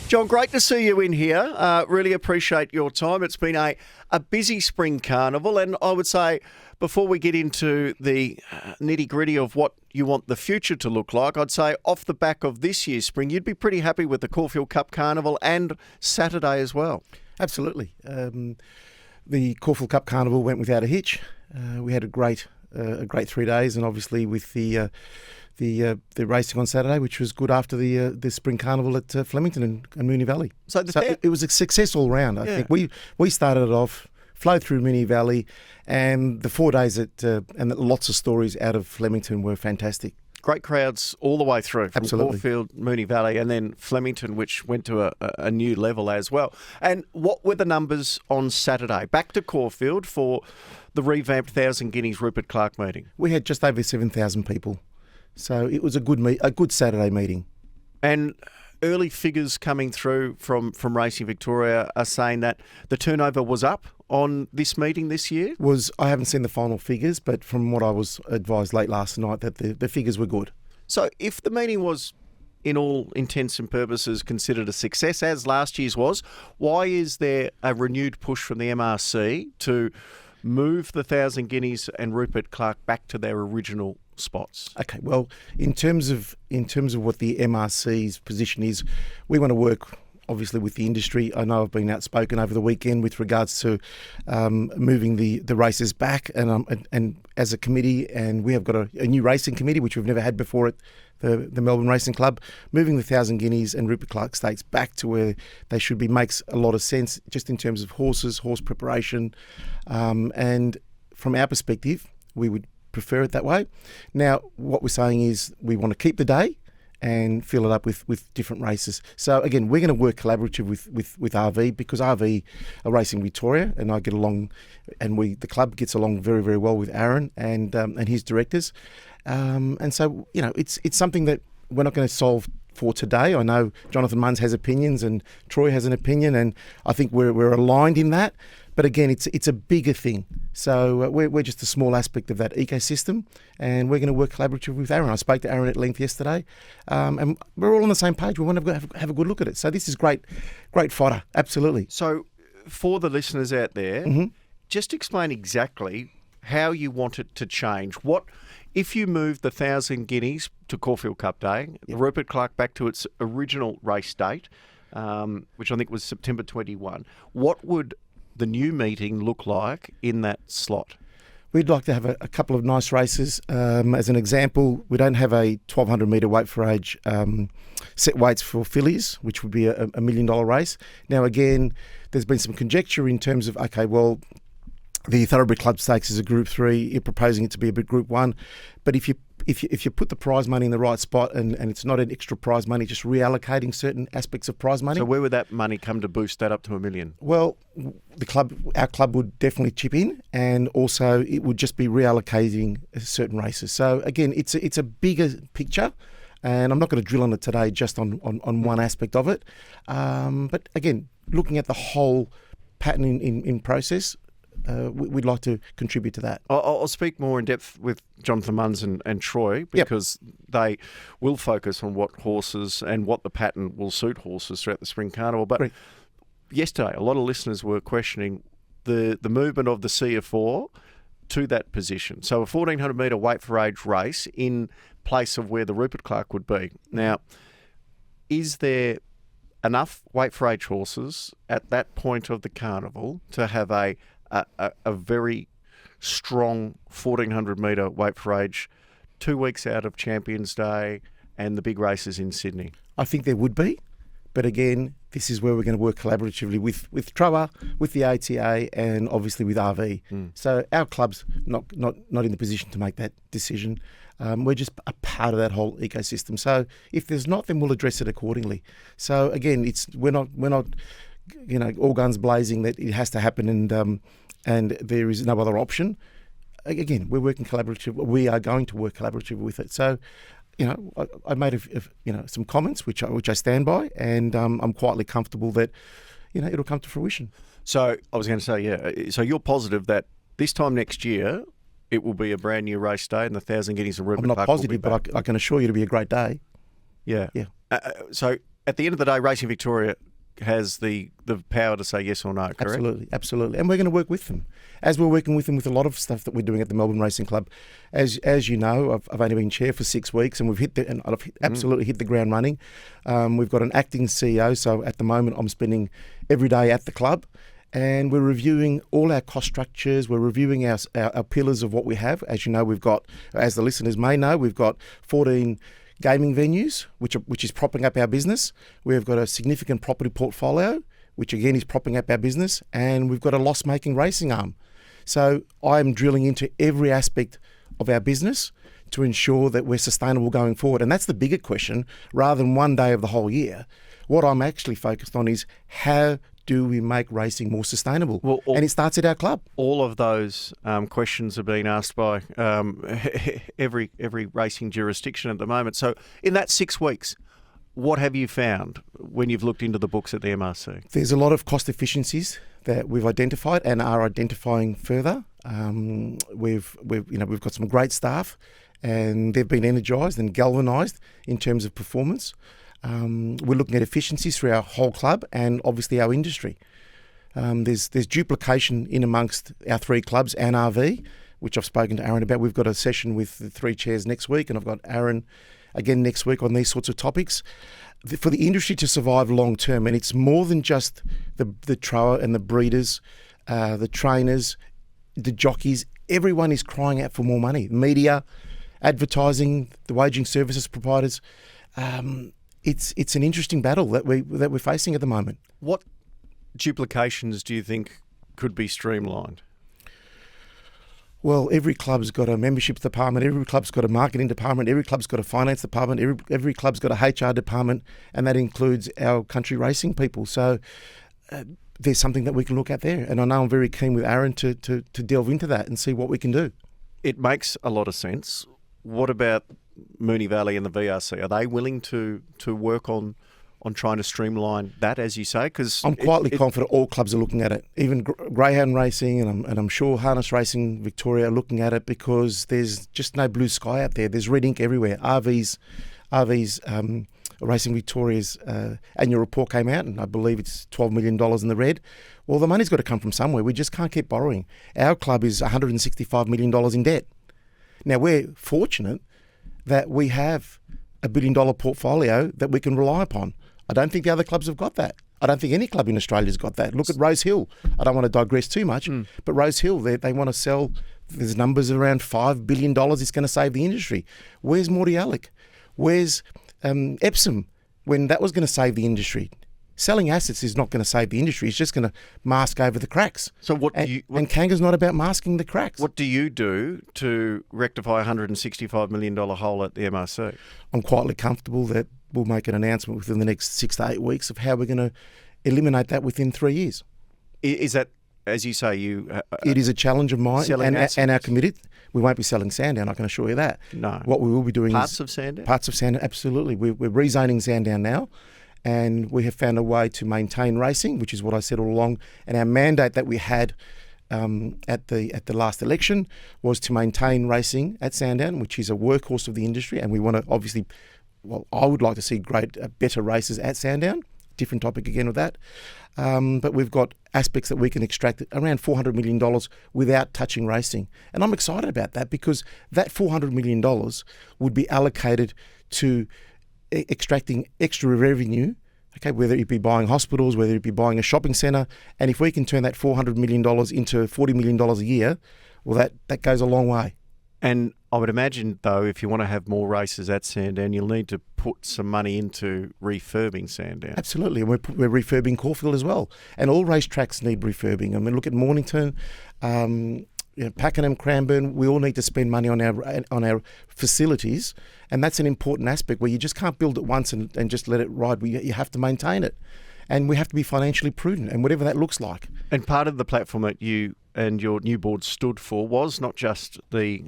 John, great to see you in here. Really appreciate your time. It's been a busy spring carnival, and I would say before we get into the nitty-gritty of what you want the future to look like, I'd say off the back of this year's spring, you'd be pretty happy with the Caulfield Cup Carnival and Saturday as well. Absolutely. The Caulfield Cup Carnival went without a hitch. We had a great 3 days, and obviously with the racing on Saturday, which was good after the spring carnival at Flemington and Moonee Valley. So it was a success all round. I think we started it off, flowed through Moonee Valley, and the 4 days and lots of stories out of Flemington were fantastic. Great crowds all the way through from Absolutely. Caulfield, Moonee Valley, and then Flemington, which went to a new level as well. And what were the numbers on Saturday? Back to Caulfield for the revamped 1,000 Guineas Rupert Clark meeting. We had just over 7,000 people. So it was a good Saturday meeting. And early figures coming through from Racing Victoria are saying that the turnover was up on this meeting this year? I haven't seen the final figures, but from what I was advised late last night, that the figures were good. So if the meeting was, in all intents and purposes, considered a success, as last year's was, why is there a renewed push from the MRC to move the 1,000 Guineas and Rupert Clark back to their original spots? Okay, well, in terms of what the MRC's position is, we want to work obviously with the industry. I know I've been outspoken over the weekend with regards to moving the races back, and as a committee, and we have got a new racing committee which we've never had before at the Melbourne Racing Club. Moving the 1,000 Guineas and Rupert Clark stakes back to where they should be makes a lot of sense, just in terms of horse preparation, and from our perspective, we would prefer it that way. Now, what we're saying is we want to keep the day and fill it up with different races. So again, we're going to work collaborative with RV, because RV are Racing Victoria, and I get along, and the club gets along very, very well with Aaron and his directors. And so, it's something that we're not going to solve for today. I know Jonathan Munns has opinions and Troy has an opinion, and I think we're aligned in that. But again, it's a bigger thing. So we're just a small aspect of that ecosystem, and we're going to work collaboratively with Aaron. I spoke to Aaron at length yesterday, and we're all on the same page. We want to have a good look at it. So this is great fodder, absolutely. So for the listeners out there, just explain exactly how you want it to change. What if you move the 1,000 Guineas to Caulfield Cup Day, the Rupert Clark back to its original race date, which I think was September 21, what would the new meeting look like in that slot? We'd like to have a couple of nice races. As an example, we don't have a 1,200 metre weight for age set weights for fillies, which would be a $1 million race. Now, again, there's been some conjecture in terms of, okay, well, the Thoroughbred Club Stakes is a Group 3. You're proposing it to be a Group 1. But if you put the prize money in the right spot, and it's not an extra prize money, just reallocating certain aspects of prize money. So where would that money come to boost that up to $1 million? Well, our club would definitely chip in, and also it would just be reallocating certain races. So again, it's a bigger picture, and I'm not going to drill on it today just on one aspect of it. But again, looking at the whole pattern in process, we'd like to contribute to that. I'll speak more in depth with Jonathan Munns and Troy, because they will focus on what horses and what the pattern will suit horses throughout the spring carnival. But yesterday, a lot of listeners were questioning the movement of the CF4 to that position. So a 1,400 metre weight for age race in place of where the Rupert Clark would be. Now, is there enough weight for age horses at that point of the carnival to have a very strong 1,400 metre weight for age 2 weeks out of Champions Day and the big races in Sydney? I think there would be, but again, this is where we're going to work collaboratively with TROA, with the ATA, and obviously with RV. So our club's not in the position to make that decision. We're just a part of that whole ecosystem. So if there's not, then we'll address it accordingly. So again, we're not all guns blazing that it has to happen, and there is no other option. Again, we're working collaboratively. We are going to work collaboratively with it. So, I made some comments which I stand by, and I'm quietly comfortable that it'll come to fruition. So I was going to say, so you're positive that this time next year it will be a brand new race day, and the 1,000 Guineas and Rupert Clark. I'm not positive, but I can assure you it'll be a great day. Yeah. Yeah. So at the end of the day, Racing Victoria has the power to say yes or no, correct? Absolutely. And we're going to work with them, as we're working with them with a lot of stuff that we're doing at the Melbourne Racing Club. As you know, I've only been chair for 6 weeks, and I've absolutely hit the ground running. We've got an acting CEO, so at the moment I'm spending every day at the club, and we're reviewing all our cost structures. We're reviewing our pillars of what we have. As you know, we've got, as the listeners may know, we've got 14 gaming venues, which is propping up our business. We've got a significant property portfolio, which again is propping up our business, and we've got a loss-making racing arm. So I'm drilling into every aspect of our business to ensure that we're sustainable going forward. And that's the bigger question, rather than one day of the whole year. What I'm actually focused on is how do we make racing more sustainable? Well, and it starts at our club. All of those questions are being asked by every racing jurisdiction at the moment. So in that 6 weeks, what have you found when you've looked into the books at the MRC? There's a lot of cost efficiencies that we've identified and are identifying further. We've got some great staff, and they've been energised and galvanised in terms of performance. We're looking at efficiencies through our whole club and obviously our industry. There's duplication in amongst our 3 clubs and RV, which I've spoken to Aaron about. We've got a session with the 3 chairs next week, and I've got Aaron again next week on these sorts of topics. For the industry to survive long term, and it's more than just the trower and the breeders, the trainers, the jockeys, everyone is crying out for more money. Media, advertising, the waging services providers. It's an interesting battle that we're facing at the moment. What duplications do you think could be streamlined? Well, every club's got a membership department, every club's got a marketing department, every club's got a finance department, every club's got a HR department, and that includes our country racing people. So there's something that we can look at there. And I know I'm very keen with Aaron to delve into that and see what we can do. It makes a lot of sense. What about Moonee Valley and the VRC? Are they willing to work on trying to streamline that, as you say? Because I'm quietly confident all clubs are looking at it. Even Greyhound Racing and I'm sure Harness Racing Victoria are looking at it, because there's just no blue sky out there. There's red ink everywhere. RV's Racing Victoria's annual report came out, and I believe it's $12 million in the red. Well, the money's got to come from somewhere. We just can't keep borrowing. Our club is $165 million in debt. Now, we're fortunate that we have a $1 billion portfolio that we can rely upon. I don't think the other clubs have got that. I don't think any club in Australia's got that. Look at Rose Hill. I don't want to digress too much, but Rose Hill, they want to sell. There's numbers around $5 billion it's going to save the industry. Where's Mordialloc? Where's Epsom, when that was going to save the industry? Selling assets is not going to save the industry. It's just going to mask over the cracks. So and Kanga's not about masking the cracks. What do you do to rectify a $165 million hole at the MRC? I'm quietly comfortable that we'll make an announcement within the next 6 to 8 weeks of how we're going to eliminate that within 3 years. Is that, as you say, it is a challenge of mine and our committee. We won't be selling Sandown, I can assure you that. No. What we will be doing Parts of Sandown? Parts of Sandown, absolutely. We're rezoning Sandown now, and we have found a way to maintain racing, which is what I said all along. And our mandate that we had at the last election was to maintain racing at Sandown, which is a workhorse of the industry, and we want to obviously, I would like to see better races at Sandown. Different topic again with that. But we've got aspects that we can extract around $400 million without touching racing. And I'm excited about that, because that $400 million would be allocated to extracting extra revenue, okay, whether it be buying hospitals, whether it be buying a shopping centre. And if we can turn that $400 million into $40 million a year, well, that goes a long way. And I would imagine, though, if you want to have more races at Sandown, you'll need to put some money into refurbing Sandown. Absolutely, and we're refurbing Caulfield as well. And all racetracks need refurbing. I mean, look at Mornington, Pakenham, Cranbourne. We all need to spend money on our facilities, and that's an important aspect where you just can't build it once and just let it ride. You have to maintain it, and we have to be financially prudent, and whatever that looks like. And part of the platform that you and your new board stood for was not just the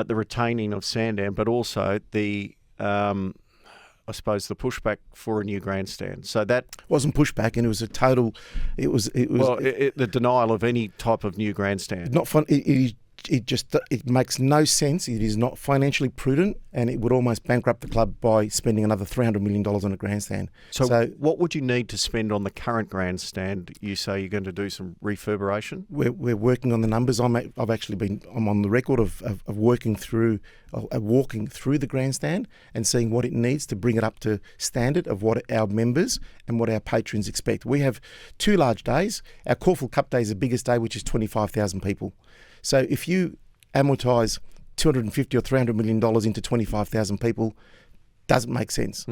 retaining of Sandown, but also the I suppose the pushback for a new grandstand. So that wasn't pushback, and it was a total. It was the denial of any type of new grandstand. Not fun. It is it makes no sense. It is not financially prudent, and it would almost bankrupt the club by spending another $300 million on a grandstand. So what would you need to spend on the current grandstand? You say you're going to do some refurbishment? We're working on the numbers. I'm on the record of walking through the grandstand and seeing what it needs to bring it up to standard of what our members and what our patrons expect. We have 2 large days. Our Caulfield Cup Day is the biggest day, which is 25,000 people. So if you amortise $250 or $300 million into 25,000 people, doesn't make sense.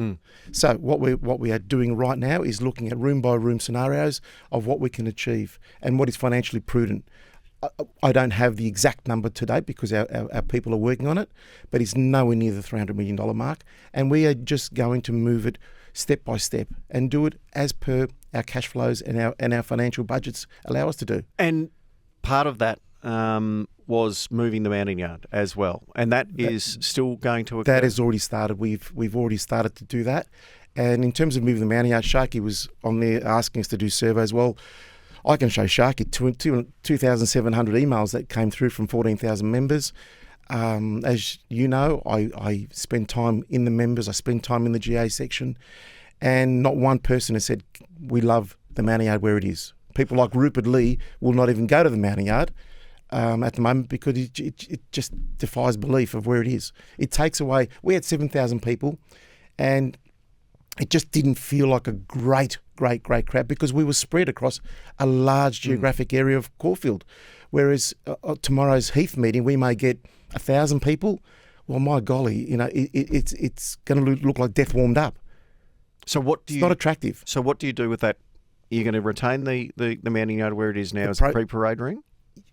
So what we are doing right now is looking at room by room scenarios of what we can achieve and what is financially prudent. I don't have the exact number today because our people are working on it, but it's nowhere near the $300 million mark, and we are just going to move it step by step and do it as per our cash flows and our financial budgets allow us to do. And part of that was moving the mounting yard as well, and that is still going to occur. That has already started. We've already started to do that. And in terms of moving the mounting yard, Sharky was on there asking us to do surveys. Well, I can show Sharky 2,700 emails that came through from 14,000 members. As you know, I spend time in the members. I spend time in the GA section, and not one person has said we love the mounting yard where it is. People like Rupert Lee will not even go to the mounting yard at the moment because it just defies belief of where it is. It takes away. We had 7,000 people, and it just didn't feel like a great crowd because we were spread across a large geographic area of Caulfield. Whereas tomorrow's Heath meeting, we may get 1,000 people. Well, my golly, it's going to look like death warmed up. So it's not attractive. So what do you do with that? You're going to retain the mounting yard where it is now as a pre-parade ring?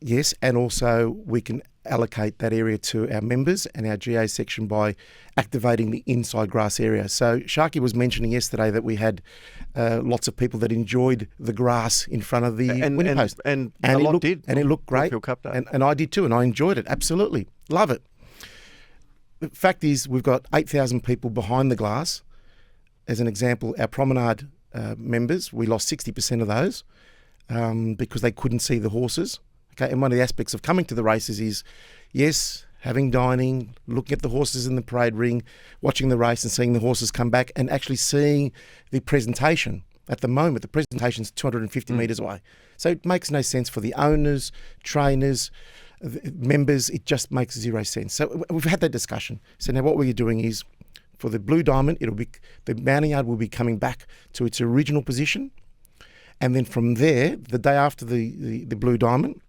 Yes, and also we can allocate that area to our members and our GA section by activating the inside grass area. So Sharky was mentioning yesterday that we had lots of people that enjoyed the grass in front of the winning post. And a lot did. And it looked great. Cup Day. And I did too, and I enjoyed it. Absolutely. Love it. The fact is we've got 8,000 people behind the glass. As an example, our promenade members, we lost 60% of those because they couldn't see the horses. Okay, and one of the aspects of coming to the races is, yes, having dining, looking at the horses in the parade ring, watching the race and seeing the horses come back and actually seeing the presentation. At the moment, the presentation's 250 metres away. So it makes no sense for the owners, trainers, members. It just makes zero sense. So we've had that discussion. So now what we're doing is, for the Blue Diamond, the mounting yard will be coming back to its original position. And then from there, the day after the Blue Diamond,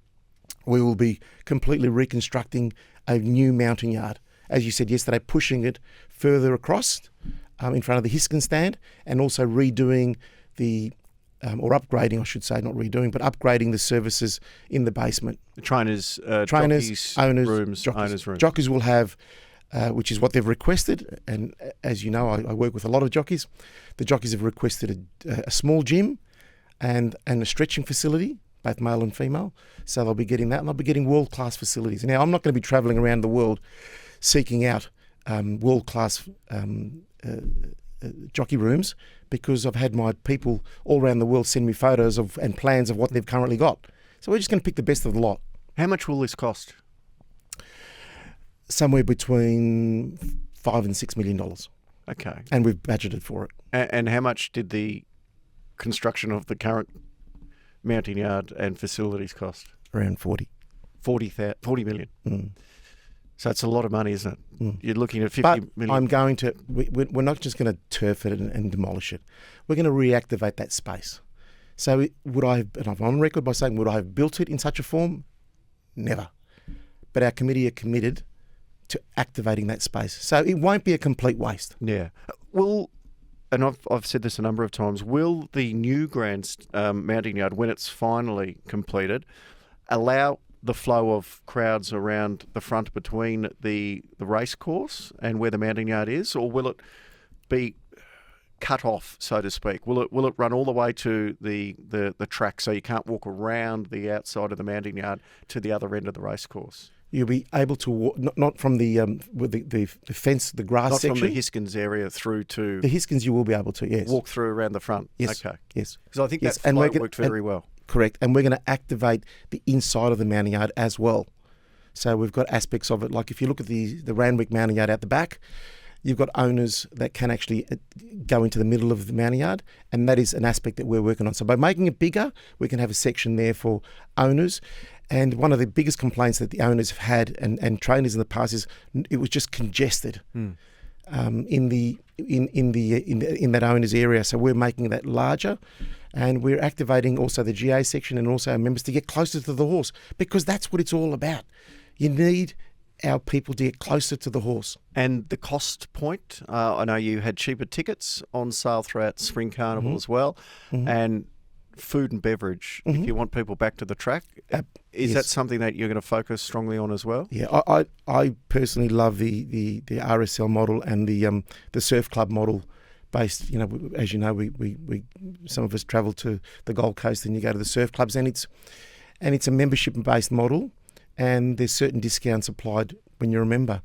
we will be completely reconstructing a new mounting yard. As you said yesterday, pushing it further across in front of the Hiskin stand and also redoing or upgrading, I should say, not redoing, but upgrading the services in the basement. The trainers, jockeys, owners' rooms. Jockeys will have, which is what they've requested, and as you know, I work with a lot of jockeys. The jockeys have requested a small gym and a stretching facility, both male and female. So they'll be getting that, and they'll be getting world-class facilities. Now, I'm not going to be travelling around the world seeking out world-class jockey rooms because I've had my people all around the world send me photos and plans of what they've currently got. So we're just going to pick the best of the lot. How much will this cost? Somewhere between $5 and $6 million. Okay. And we've budgeted for it. And how much did the construction of the current mounting yard and facilities cost? Around 40 million. So it's a lot of money, isn't it? You're looking at 50 but million. We're not just going to turf it and demolish it. We're going to reactivate that space. So and I'm on record by saying, would I have built it in such a form? Never. But our committee are committed to activating that space. So it won't be a complete waste. Yeah. Well, and I've said this a number of times, will the new mounting yard, when it's finally completed, allow the flow of crowds around the front between the race course and where the mounting yard is, or will it be cut off, so to speak? Will it run all the way to the track so you can't walk around the outside of the mounting yard to the other end of the race course? You'll be able to walk, not from the fence, the grass not section. Not from the Hiskins area through to... The Hiskins you will be able to, yes. Walk through around the front? Yes. Okay. Yes. Because I think that flow worked very well. Correct. And we're going to activate the inside of the mounting yard as well. So we've got aspects of it. Like if you look at the Randwick mounting yard out the back, you've got owners that can actually go into the middle of the mounting yard, and that is an aspect that we're working on. So by making it bigger, we can have a section there for owners. And one of the biggest complaints that the owners have had and trainers in the past is it was just congested in that owners area. So we're making that larger, and we're activating also the GA section and also our members to get closer to the horse, because that's what it's all about. You need our people to get closer to the horse. And the cost point, I know you had cheaper tickets on sale throughout Spring Carnival as well, and food and beverage, if you want people back to the track. Is that something that you're going to focus strongly on as well? Yeah, I personally love the RSL model and the surf club model. Based, as you know, we some of us travel to the Gold Coast and you go to the surf clubs, and it's a membership based model, and there's certain discounts applied when you're a member.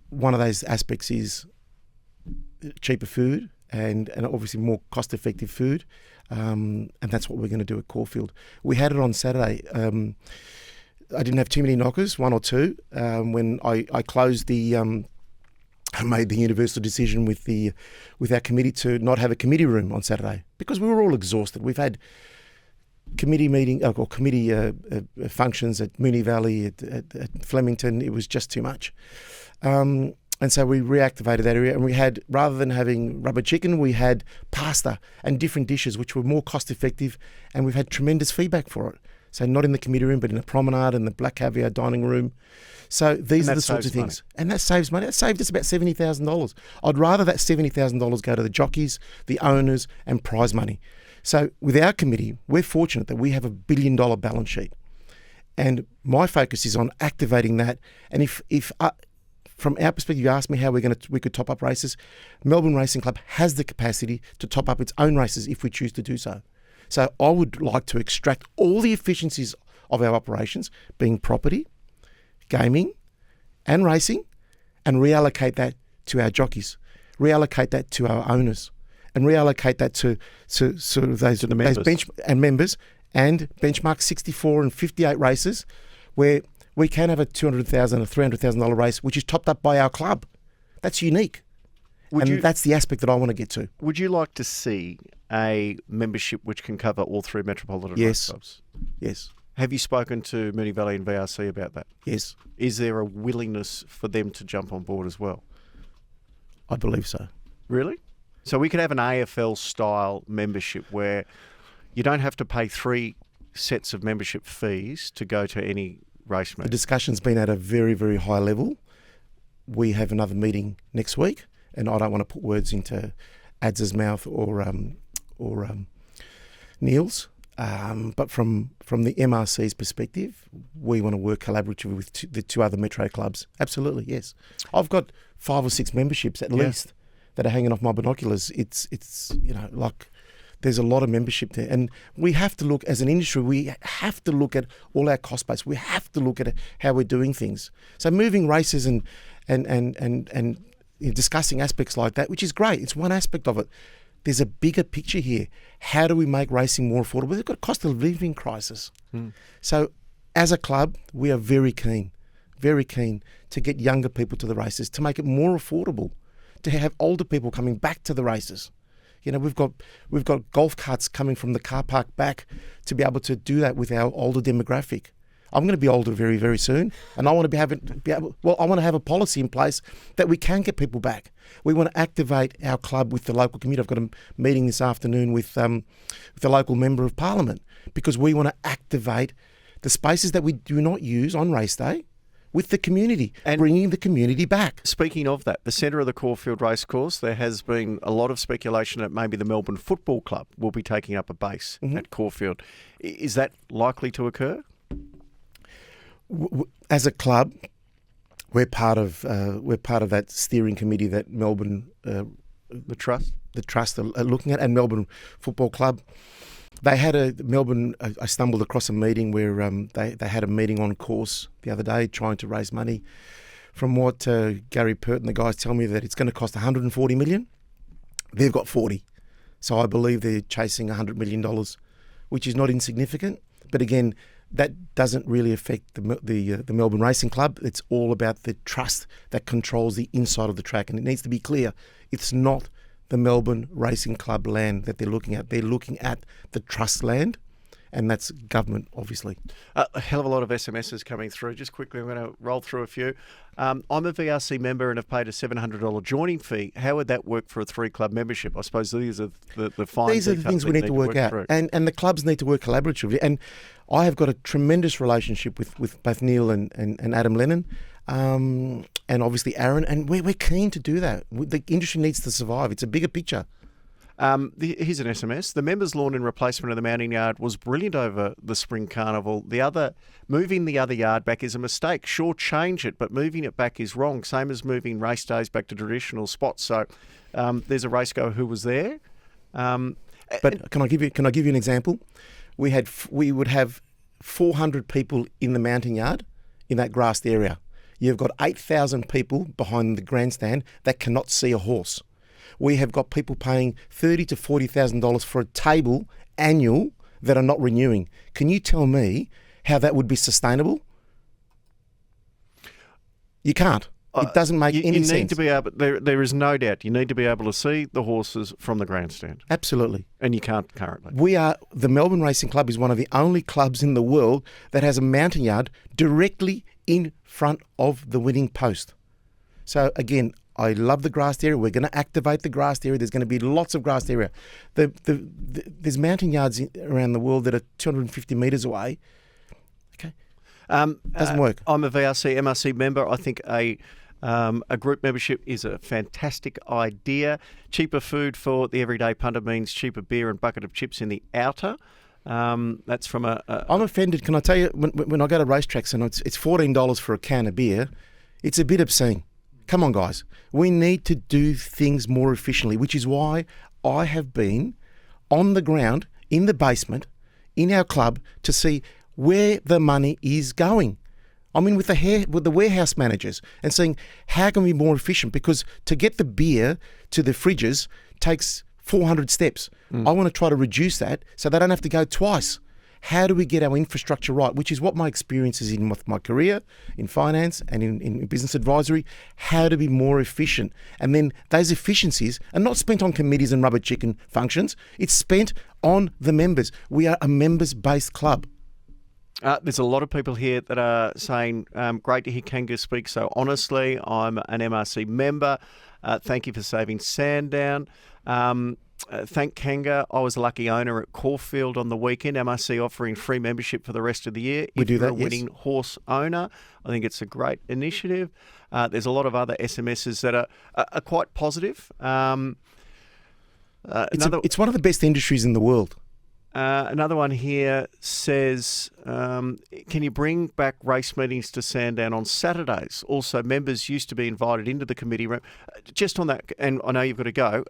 One of those aspects is cheaper food and obviously more cost effective food. And that's what we're going to do at Caulfield. We had it on Saturday. I didn't have too many knockers, one or two. When I closed I made the universal decision with our committee to not have a committee room on Saturday because we were all exhausted. We've had committee functions at Moonee Valley, at Flemington. It was just too much. And so we reactivated that area, and we had, rather than having rubber chicken, we had pasta and different dishes, which were more cost effective, and we've had tremendous feedback for it. So not in the committee room, but in the promenade and the Black Caviar dining room. So these are the sorts of things. And that saves money. That saved us about $70,000. I'd rather that $70,000 go to the jockeys, the owners, and prize money. So with our committee, we're fortunate that we have $1 billion balance sheet. And my focus is on activating that. And if from our perspective, you asked me how we could top up races. Melbourne Racing Club has the capacity to top up its own races if we choose to do so. So I would like to extract all the efficiencies of our operations, being property, gaming, and racing, and reallocate that to our jockeys, reallocate that to our owners, and reallocate that to sort of those members, and benchmark 64 and 58 races where we can have a $200,000 or $300,000 race, which is topped up by our club. That's unique. That's the aspect that I want to get to. Would you like to see a membership which can cover all three metropolitan race clubs? Yes. Have you spoken to Moonee Valley and VRC about that? Yes. Is there a willingness for them to jump on board as well? I believe so. Really? So we could have an AFL-style membership where you don't have to pay 3 sets of membership fees to go to any race meet. The discussion's been at a very, very high level. We have another meeting next week, and I don't want to put words into Adz's mouth or Neil's. But from the MRC's perspective, we want to work collaboratively with the 2 other metro clubs. Absolutely, yes. I've got 5 or 6 memberships at least that are hanging off my binoculars. It's like there's a lot of membership there, and we have to look as an industry. We have to look at all our cost base. We have to look at how we're doing things. So moving races and discussing aspects like that, which is great. It's one aspect of it. There's a bigger picture here. How do we make racing more affordable? We've got a cost of living crisis. So as a club, we are very keen to get younger people to the races, to make it more affordable, to have older people coming back to the races. We've got golf carts coming from the car park back to be able to do that with our older demographic. I'm going to be older very, very soon, and I want to I want to have a policy in place that we can get people back. We want to activate our club with the local community. I've got a meeting this afternoon with the local member of parliament, because we want to activate the spaces that we do not use on race day with the community, and bringing the community back. Speaking of that, the centre of the Caulfield Racecourse, there has been a lot of speculation that maybe the Melbourne Football Club will be taking up a base at Caulfield. Is that likely to occur? As a club, we're part of that steering committee that Melbourne, the trust are looking at, and Melbourne Football Club. They had I stumbled across a meeting where they had a meeting on course the other day trying to raise money. From what Gary Pert and the guys tell me, that it's going to cost $140 million. They've got 40. So I believe they're chasing $100 million, which is not insignificant. But again, that doesn't really affect the Melbourne Racing Club. It's all about the trust that controls the inside of the track. And it needs to be clear, it's not the Melbourne Racing Club land that they're looking at. They're looking at the trust land, and that's government, obviously. A hell of a lot of SMSs coming through. Just quickly, I'm going to roll through a few. I'm a VRC member and have paid a $700 joining fee. How would that work for a 3-club membership? I suppose these are the fine These are the things we need to work out. And the clubs need to work collaboratively. And I have got a tremendous relationship with both Neil and Adam Lennon, and obviously Aaron, and we're keen to do that. The industry needs to survive. It's a bigger picture. Here's an SMS. The members' lawn and replacement of the mounting yard was brilliant over the Spring Carnival. Moving the other yard back is a mistake. Sure, change it, but moving it back is wrong. Same as moving race days back to traditional spots. So there's a racegoer who was there. But can I give you an example? We would have 400 people in the mounting yard in that grassed area. You've got 8,000 people behind the grandstand that cannot see a horse. We have got people paying $30,000 to $40,000 for a table annual that are not renewing. Can you tell me how that would be sustainable? You can't. It doesn't make any sense. You need to be able. There is no doubt. You need to be able to see the horses from the grandstand. Absolutely. And you can't currently. The Melbourne Racing Club is one of the only clubs in the world that has a mounting yard directly in front of the winning post. So again, I love the grassed area. We're going to activate the grassed area. There's going to be lots of grassed area. There's mounting yards around the world that are 250 metres away. Okay, doesn't work. I'm a VRC, MRC member. I think a group membership is a fantastic idea. Cheaper food for the everyday punter means cheaper beer and bucket of chips in the outer. That's from I'm offended. Can I tell you, when I go to racetracks and it's $14 for a can of beer, it's a bit obscene. Come on, guys. We need to do things more efficiently, which is why I have been on the ground, in the basement, in our club, to see where the money is going. I mean, with the warehouse managers, and seeing how can we be more efficient, because to get the beer to the fridges takes 400 steps. I want to try to reduce that so they don't have to go twice. How do we get our infrastructure right? Which is what my experience is in my career, in finance and in business advisory. How to be more efficient. And then those efficiencies are not spent on committees and rubber chicken functions. It's spent on the members. We are a members-based club. There's a lot of people here that are saying, great to hear Kanga speak so honestly. I'm an MRC member. Thank you for saving Sandown. Thank Kanga. I was a lucky owner at Caulfield on the weekend. MRC offering free membership for the rest of the year. We do that, If you're a winning horse owner, I think it's a great initiative. There's a lot of other SMSs that are quite positive. It's one of the best industries in the world. Another one here says, can you bring back race meetings to Sandown on Saturdays? Also, members used to be invited into the committee room. Just on that, and I know you've got to go,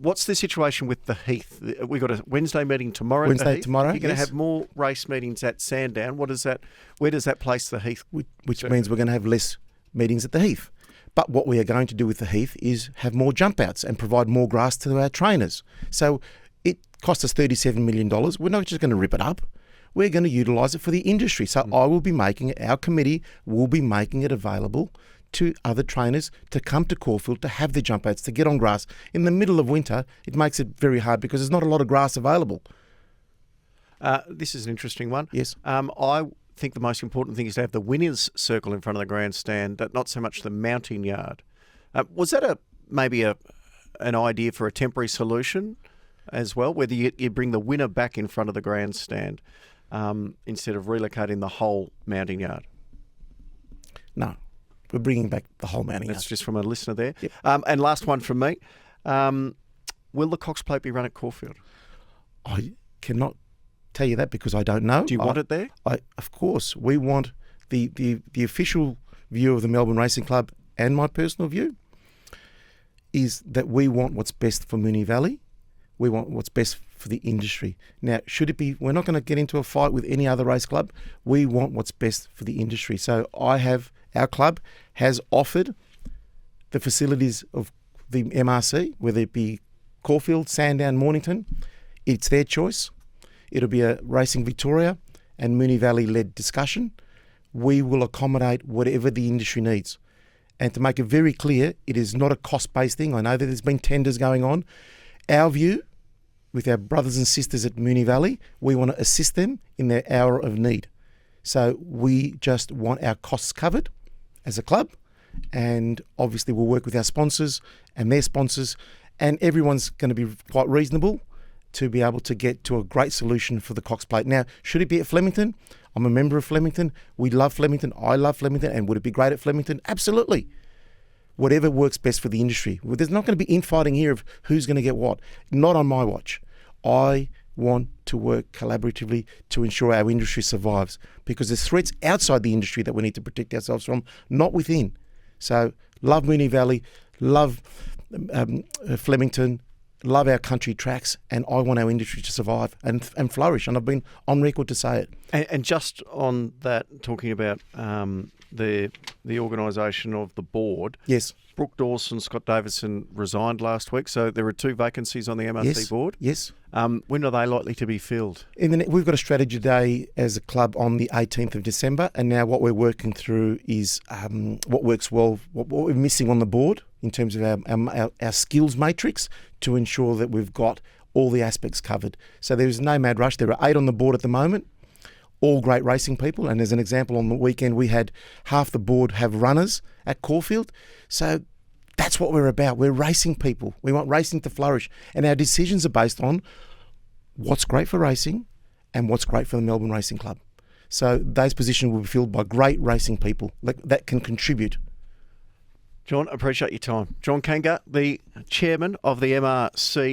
what's the situation with the Heath? We've got a Wednesday meeting tomorrow. Wednesday tomorrow, You're going to have more race meetings at Sandown. Where does that place the Heath? Which means we're going to have less meetings at the Heath. But what we are going to do with the Heath is have more jump outs and provide more grass to our trainers. So it cost us $37 million. We're not just going to rip it up. We're going to utilise it for the industry. So I will be making it, our committee will be making it available to other trainers to come to Caulfield to have the jump outs, to get on grass. In the middle of winter, it makes it very hard because there's not a lot of grass available. This is an interesting one. Yes. I think the most important thing is to have the winners circle in front of the grandstand, not so much the mounting yard. Was that maybe an idea for a temporary solution as well, whether you bring the winner back in front of the grandstand instead of relocating the whole mounting yard? No, we're bringing back the whole mounting yard. That's just from a listener there. Yep. And last one from me. Will the Cox Plate be run at Caulfield? I cannot tell you that because I don't know. Do you want it there? Of course. We want the official view of the Melbourne Racing Club, and my personal view is that we want what's best for Moonee Valley. We want what's best for the industry. Now, should it be, we're not going to get into a fight with any other race club. We want what's best for the industry. So our club has offered the facilities of the MRC, whether it be Caulfield, Sandown, Mornington. It's their choice. It'll be a Racing Victoria and Moonee Valley-led discussion, we will accommodate whatever the industry needs. And to make it very clear, it is not a cost-based thing. I know that there's been tenders going on. Our view, with our brothers and sisters at Moonee Valley, we want to assist them in their hour of need. So we just want our costs covered as a club, and obviously we'll work with our sponsors and their sponsors, and everyone's going to be quite reasonable to be able to get to a great solution for the Cox Plate. Now, should it be at Flemington? I'm a member of Flemington. We love Flemington. I love Flemington. And would it be great at Flemington? Absolutely. Whatever works best for the industry. Well, there's not going to be infighting here of who's going to get what. Not on my watch. I want to work collaboratively to ensure our industry survives, because there's threats outside the industry that we need to protect ourselves from, not within. So, love Moonee Valley, love Flemington, love our country tracks, and I want our industry to survive and flourish. And I've been on record to say it. And just on that, talking about the organisation of the board. Yes. Brooke Dawson, Scott Davidson resigned last week, so there are 2 vacancies on the MRC board. Yes. When are they likely to be filled? We've got a strategy day as a club on the 18th of December, and now what we're working through is what works well, what we're missing on the board in terms of our skills matrix to ensure that we've got all the aspects covered. So there's no mad rush. There are 8 on the board at the moment, all great racing people. And as an example, on the weekend we had half the board have runners at Caulfield. So that's what we're about. We're racing people. We want racing to flourish. And our decisions are based on what's great for racing and what's great for the Melbourne Racing Club. So those positions will be filled by great racing people that can contribute. John, appreciate your time. John Kanga, the chairman of the MRC